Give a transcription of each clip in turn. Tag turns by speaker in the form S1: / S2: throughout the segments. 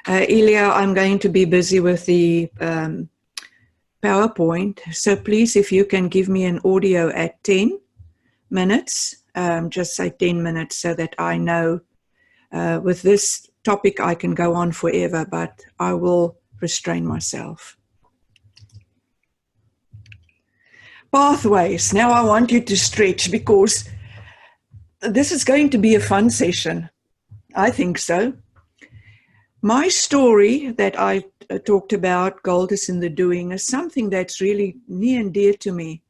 S1: Ilya, I'm going to be busy with the PowerPoint, so please, if you can give me an audio at 10 minutes, just say 10 minutes so that I know with this topic I can go on forever, but I will restrain myself. Pathways. Now I want you to stretch because this is going to be a fun session. I think so. My story that I talked about, Gold is in the Doing, is something that's really near and dear to me.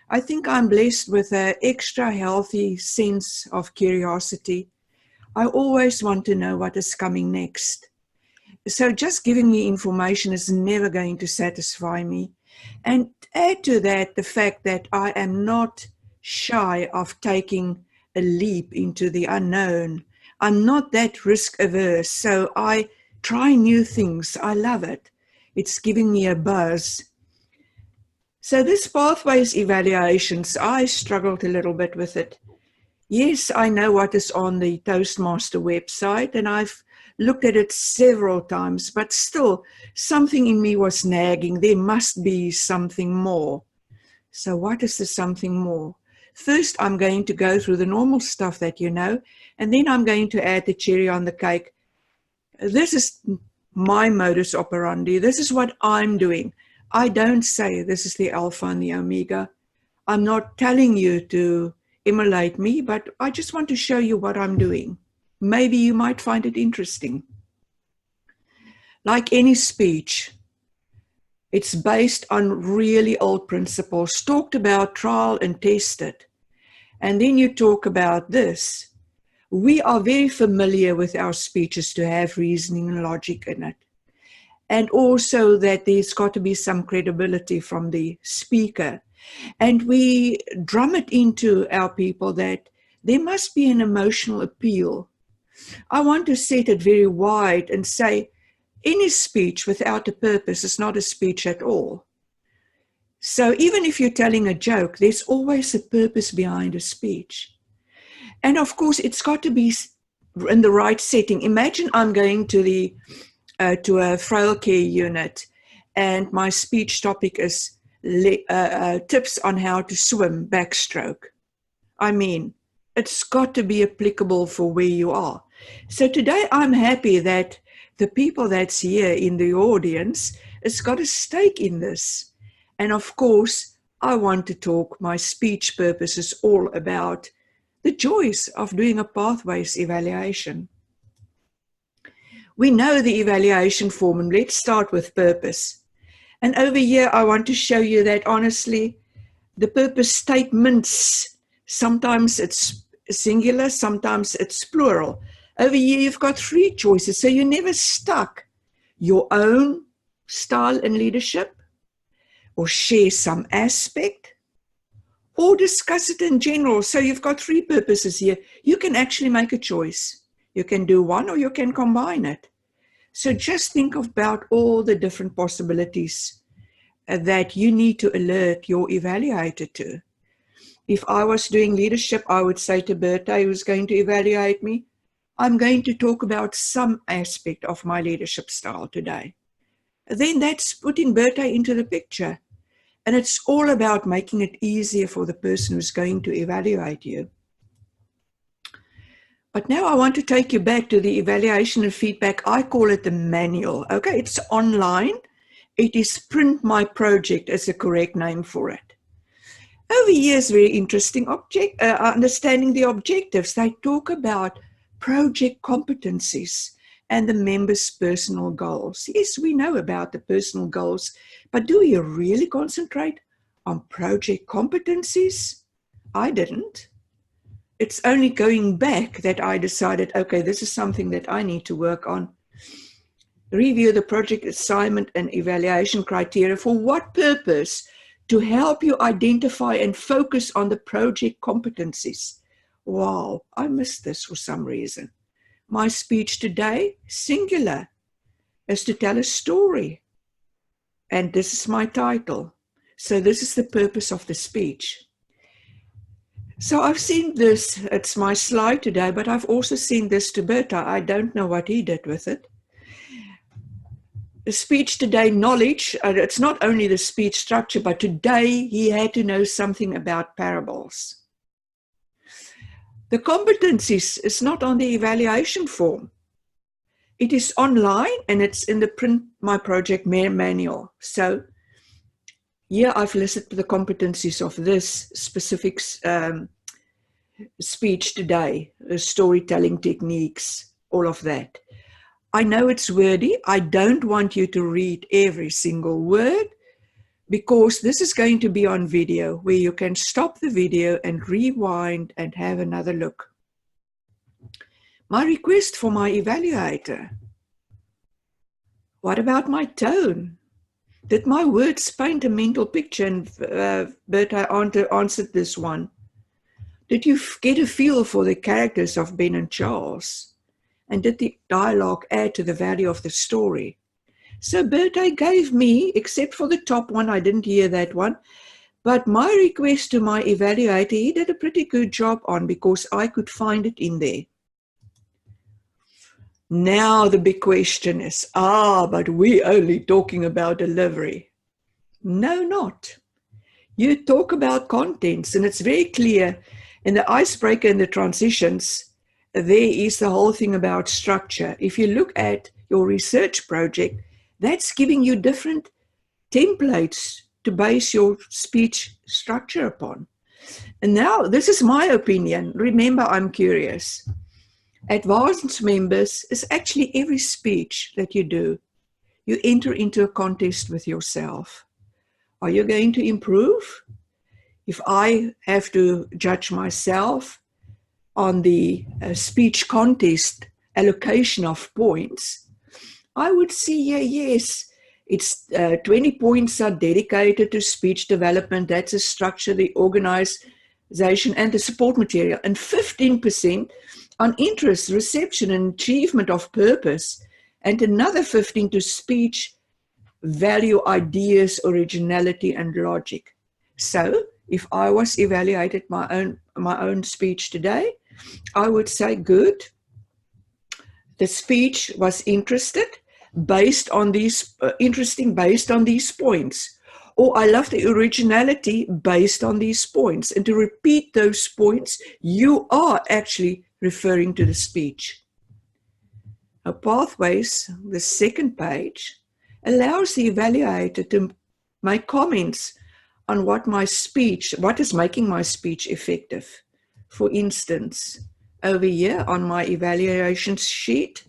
S1: I think I'm blessed with an extra healthy sense of curiosity. I always want to know what is coming next. So just giving me information is never going to satisfy me. And add to that the fact that I am not shy of taking a leap into the unknown. I'm not that risk averse, so I try new things. I love it. It's giving me a buzz. So this pathways evaluations, I struggled a little bit with it. Yes, I know what is on the Toastmaster website, and I've looked at it several times, but still something in me was nagging. There must be something more. So what is the something more? First, I'm going to go through the normal stuff that you know, and then I'm going to add the cherry on the cake. This is my modus operandi. This is what I'm doing. I don't say this is the alpha and the omega. I'm not telling you to emulate me, but I just want to show you what I'm doing. Maybe you might find it interesting. Like any speech, it's based on really old principles, talked about, trial and tested. And then you talk about this. We are very familiar with our speeches to have reasoning and logic in it. And also that there's got to be some credibility from the speaker. And we drum it into our people that there must be an emotional appeal. I want to set it very wide and say, any speech without a purpose is not a speech at all. So even if you're telling a joke, there's always a purpose behind a speech. And of course, it's got to be in the right setting. Imagine I'm going to the to a frail care unit, and my speech topic is tips on how to swim backstroke. I mean, it's got to be applicable for where you are. So today I'm happy that the people that's here in the audience has got a stake in this. And of course, I want to talk, my speech purpose is all about the joys of doing a pathways evaluation. We know the evaluation form, and let's start with purpose. And over here, I want to show you that honestly, the purpose statements, sometimes it's singular, sometimes it's plural. Over here, you've got three choices, so you're never stuck. Your own style and leadership, or share some aspect, or discuss it in general. So you've got three purposes here. You can actually make a choice. You can do one or you can combine it. So just think about all the different possibilities that you need to alert your evaluator to. If I was doing leadership, I would say to Bertha, who's going to evaluate me, I'm going to talk about some aspect of my leadership style today. Then that's putting Bertha into the picture. And it's all about making it easier for the person who's going to evaluate you. But now I want to take you back to the evaluation and feedback. I call it the manual. Okay, it's online. It is Print My Project is the correct name for it. Over here is very interesting understanding the objectives. They talk about project competencies and the members' personal goals. Yes, we know about the personal goals, but do you really concentrate on project competencies? I didn't. It's only going back that I decided, okay, this is something that I need to work on. Review the project assignment and evaluation criteria. For what purpose? To help you identify and focus on the project competencies. Wow, I missed this for some reason. My speech today, singular, is to tell a story. And this is my title. So this is the purpose of the speech. So I've seen this, it's my slide today, but I've also seen this to Bertha. I don't know what he did with it. the speech today knowledge, it's not only the speech structure, but today he had to know something about parables. The competencies is not on the evaluation form. It is online and it's in the Print My Project manual. So here I've listed the competencies of this specific speech today, storytelling techniques, all of that. I know it's wordy. I don't want you to read every single word because this is going to be on video where you can stop the video and rewind and have another look. My request for my evaluator. What about my tone? Did my words paint a mental picture? And Berta answered this one. Did you get a feel for the characters of Ben and Charles? And did the dialogue add to the value of the story? So Berta gave me, except for the top one, I didn't hear that one, but my request to my evaluator, he did a pretty good job on because I could find it in there. Now the big question is, but we're only talking about delivery. No, not. You talk about contents, and it's very clear in the icebreaker and the transitions, there is the whole thing about structure. If you look at your research project, that's giving you different templates to base your speech structure upon. And now, this is my opinion. Remember, I'm curious. Advanced members is actually every speech that you do. You enter into a contest with yourself. Are you going to improve? If I have to judge myself on the speech contest allocation of points, I would see, yes, it's 20 points are dedicated to speech development. That's a structure, the organization, and the support material. And 15% on interest, reception, and achievement of purpose. And another 15 to speech, value, ideas, originality, and logic. So if I was evaluated my own speech today, I would say, good. The speech was interesting based on these points. Or I love the originality based on these points. And to repeat those points, you are actually referring to the speech. Now, pathways, the second page, allows the evaluator to make comments on what is making my speech effective. For instance, over here on my evaluation sheet,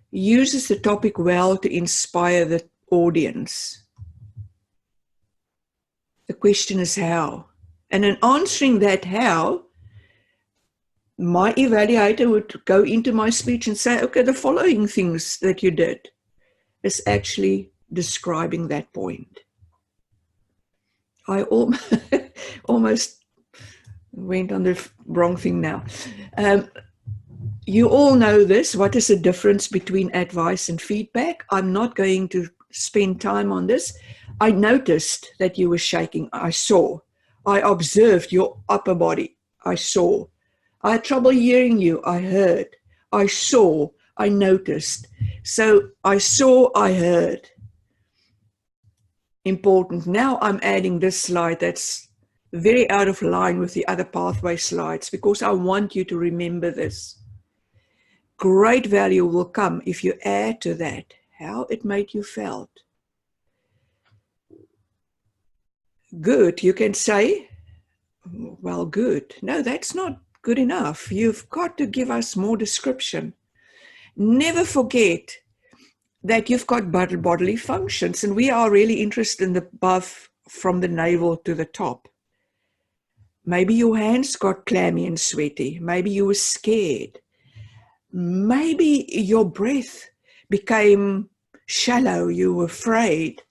S1: uses the topic well to inspire the audience. The question is how. And in answering that how, my evaluator would go into my speech and say, okay, the following things that you did is actually describing that point. I almost went on the wrong thing now. You all know this. What is the difference between advice and feedback? I'm not going to spend time on this. I noticed that you were shaking. I saw. I observed your upper body. I saw. I had trouble hearing you. I heard. I saw. I noticed. So I saw, I heard. Important. Now I'm adding this slide that's very out of line with the other pathway slides because I want you to remember this. Great value will come if you add to that how it made you felt. Good, you can say, well, good. No, that's not good enough. You've got to give us more description. Never forget that you've got bodily functions, and we are really interested in the above from the navel to the top. Maybe your hands got clammy and sweaty. Maybe you were scared. Maybe your breath became shallow. You were afraid.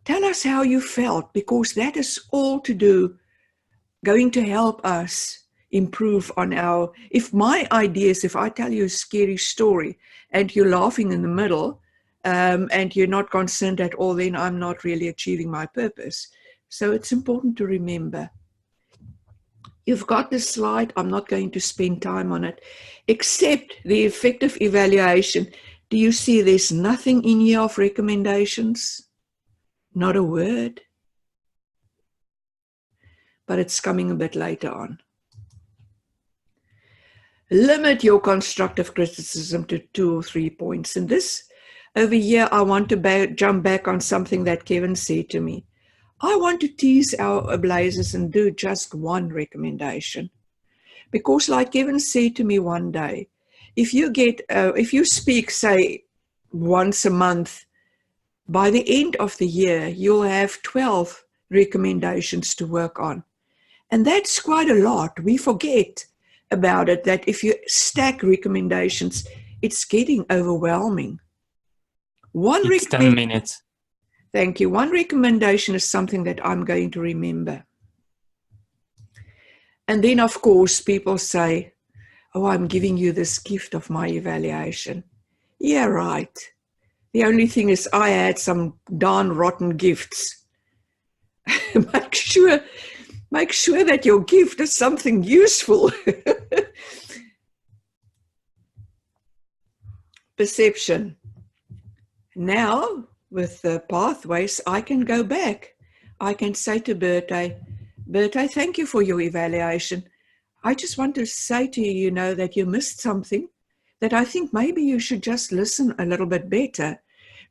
S1: Tell us how you felt, because that is all going to help us improve on if I tell you a scary story and you're laughing in the middle and you're not concerned at all, then I'm not really achieving my purpose. So it's important to remember. You've got this slide. I'm not going to spend time on it, except the effective evaluation Do you see there's nothing in here of recommendations? Not a word. But it's coming a bit later on. Limit your constructive criticism to 2 or 3 points. And this, over here, I want to jump back on something that Kevin said to me. I want to tease our Ablazers and do just one recommendation. Because like Kevin said to me one day, if you speak, say, once a month, by the end of the year, you'll have 12 recommendations to work on. And that's quite a lot. We forget about it, that if you stack recommendations, it's getting overwhelming.
S2: It's 10 minutes.
S1: Thank you. One recommendation is something that I'm going to remember. And then, of course, people say, oh, I'm giving you this gift of my evaluation. Yeah, right. The only thing is I had some darn rotten gifts. Make sure that your gift is something useful. Perception. Now, with the pathways, I can go back. I can say to Bertie, thank you for your evaluation. I just want to say to you, that you missed something, that I think maybe you should just listen a little bit better,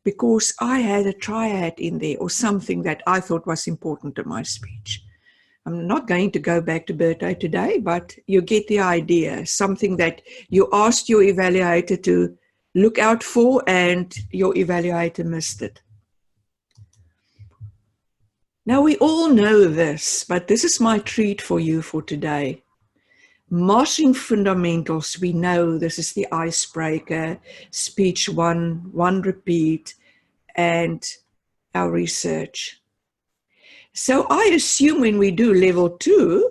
S1: because I had a triad in there or something that I thought was important to my speech. I'm not going to go back to Bertie today, but you get the idea. Something that you asked your evaluator to look out for and your evaluator missed it. Now, we all know this, but this is my treat for you for today. Mastering fundamentals, we know this is the icebreaker, speech one repeat, and our research. So I assume when we do level 2,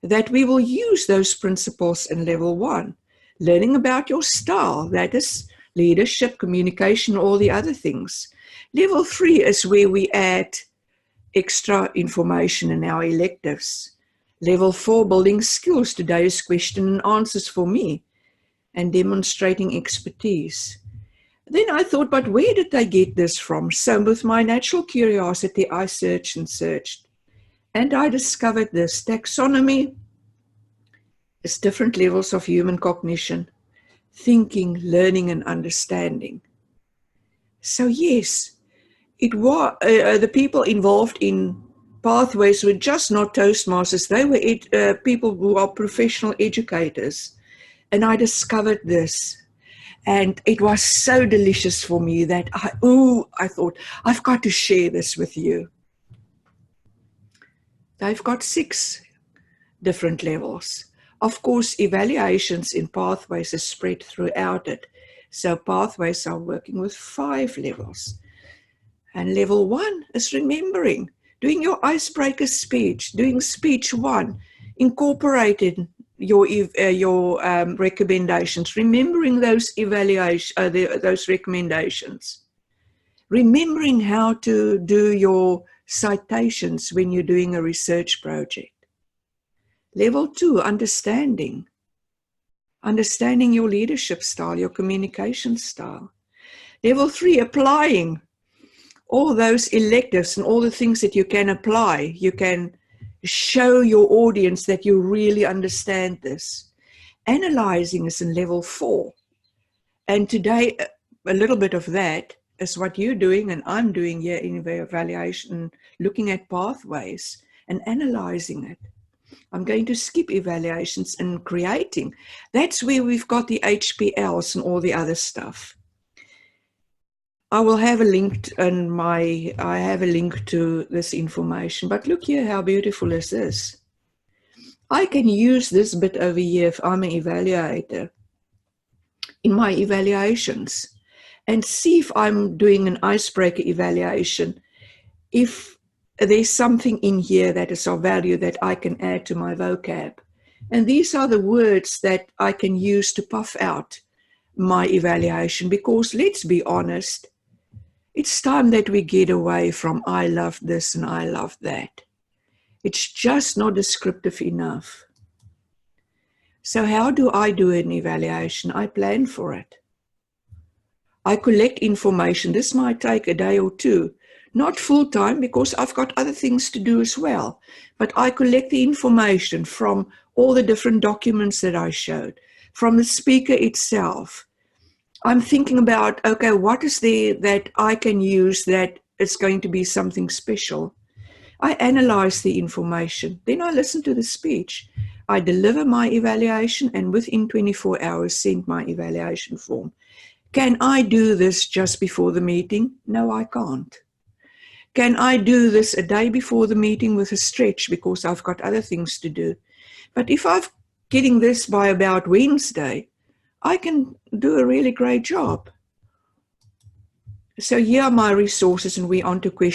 S1: that we will use those principles in level 1. Learning about your style, that is leadership, communication, all the other things. Level 3 is where we add extra information in our electives. Level 4, building skills, today's question and answers for me, and demonstrating expertise. Then I thought, but where did they get this from? So with my natural curiosity, I searched and searched. And I discovered this taxonomy is different levels of human cognition, thinking, learning, and understanding. So yes, it was the people involved in pathways were just not Toastmasters. They were people who are professional educators. And I discovered this. And it was so delicious for me that I thought, I've got to share this with you. They've got 6 different levels. Of course, evaluations in pathways are spread throughout it. So pathways are working with 5 levels. And level 1 is remembering, doing your icebreaker speech, doing speech 1, incorporating your recommendations, remembering those those recommendations, remembering how to do your citations when you're doing a research project. Level 2, understanding your leadership style, your communication style. Level 3, applying all those electives and all the things that you can apply. You can show your audience that you really understand this. Analyzing is in level 4. And today, a little bit of that is what you're doing and I'm doing here in evaluation, looking at pathways and analyzing it. I'm going to skip evaluations and creating. That's where we've got the HPLs and all the other stuff. I will have a link I have a link to this information, but look here, how beautiful is this? I can use this bit over here if I'm an evaluator in my evaluations and see if I'm doing an icebreaker evaluation, if there's something in here that is of value that I can add to my vocab. And these are the words that I can use to puff out my evaluation, because let's be honest, it's time that we get away from I love this and I love that. It's just not descriptive enough. So how do I do an evaluation? I plan for it. I collect information. This might take a day or two, not full time because I've got other things to do as well. But I collect the information from all the different documents that I showed, from the speaker itself. I'm thinking about, okay, what is there that I can use that is going to be something special? I analyze the information. Then I listen to the speech. I deliver my evaluation and within 24 hours send my evaluation form. Can I do this just before the meeting? No, I can't. Can I do this a day before the meeting with a stretch because I've got other things to do? But if I'm getting this by about Wednesday, I can do a really great job. So here are my resources, and we're on to question